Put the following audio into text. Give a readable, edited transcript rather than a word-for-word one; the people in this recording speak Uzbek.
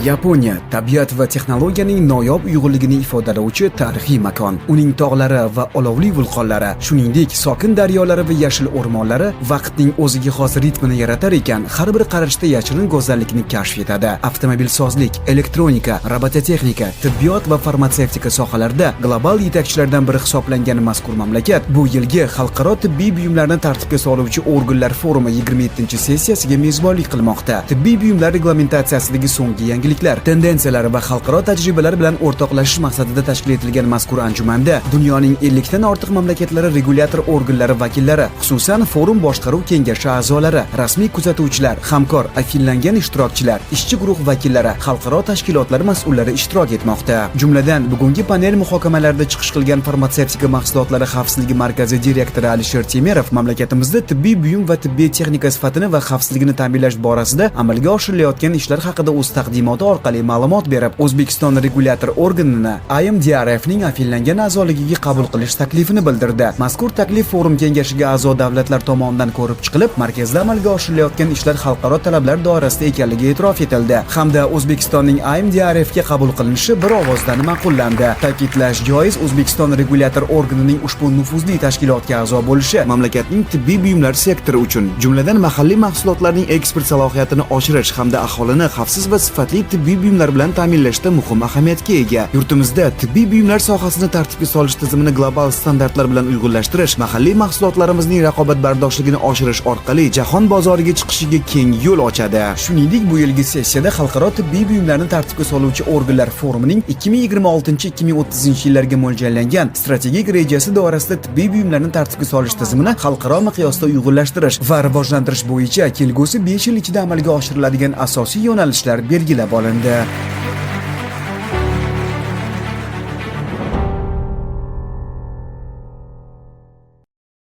Yaponiya tabiat va texnologiyaning noyob uyg'unligini ifodalovchi tarixiy makon. Uning tog'lari va olovli vulqonlari, shuningdek sokin daryolari va yashil o'rmonlari vaqtning o'ziga xos ritmini yaratar ekan, har bir qarashda yashirin go'zallikni kashf etadi. Avtomobilsozlik, elektronika, robototexnika, tibbiyot va farmatsevtika sohalarida global yetakchilardan biri hisoblangan mazkur mamlakat bu yilgi xalqaro tibbiy buyumlarni tartibga soluvchi organlar forumi 27-sessiyasiga mezbonlik qilmoqda. Tibbiy buyumlar reglamentatsiyasidagi so'nggi yangiliklar, tendensiyalari va xalqaro tajribalar bilan o'rtoqlashish maqsadida tashkil etilgan mazkur anjumanda dunyoning 50 dan ortiq mamlakatlari regulyator organlari vakillari, xususan forum boshqaruv kengashi a'zolari, rasmiy kuzatuvchilar, hamkor afillangan ishtirokchilar, ishchi guruh vakillari, xalqaro tashkilotlar mas'ullari ishtirok etmoqda. Jumladan, bugungi panel muhokamalarida chiqish qilgan farmatsevtika mahsulotlari xavfsizligi markazi direktori Alisher Temirov mamlakatimizda tibbiy buyum va tibbiy texnika sifatini va xavfsizligini ta'minlash borasida amalga oshirilayotgan ishlar haqida o'z taqdimoti orqali ma'lumot berib, O'zbekiston regulyator organini IMDRFning afillangan a'zoligiga qabul qilish taklifini bildirdi. Mazkur taklif forum kengashiga a'zo davlatlar tomonidan ko'rib chiqilib, markazda amalga oshirilayotgan ishlar xalqaro talablar doirasida ekanligi e'tirof etildi hamda O'zbekistonning IMDRFga qabul qilinishi bir ovozdan ma'qullandi. Ta'kidlash joiz, O'zbekiston regulyator organining ushbu nufuzli tashkilotga a'zo bo'lishi mamlakatning tibbiy buyumlar sektori uchun, jumladan mahalliy mahsulotlarning eksport salohiyatini oshirish hamda aholini xavfsiz va sifatli tibbiy buyumlar bilan ta'minlashda muhim ahamiyatga ega. Yurtimizda tibbiy buyumlar sohasini tartibga solish tizimini global standartlar bilan uyg'unlashtirish, mahalliy mahsulotlarimizning raqobatbardoshligini oshirish orqali jahon bozoriga chiqishiga keng yo'l ochadi. Shuningdek, bu yilgi sessiyada xalqaro tibbiy buyumlarni tartibga soluvchi organlar forumining 2026-2030 yillarga mo'ljallangan strategik rejasi doirasida tibbiy buyumlarni tartibga solish tizimini xalqaro miqyosda uyg'unlashtirish va rivojlantirish bo'yicha kelgusi 5 yil ichida amalga oshiriladigan asosiy yo'nalishlar belgilab olindi.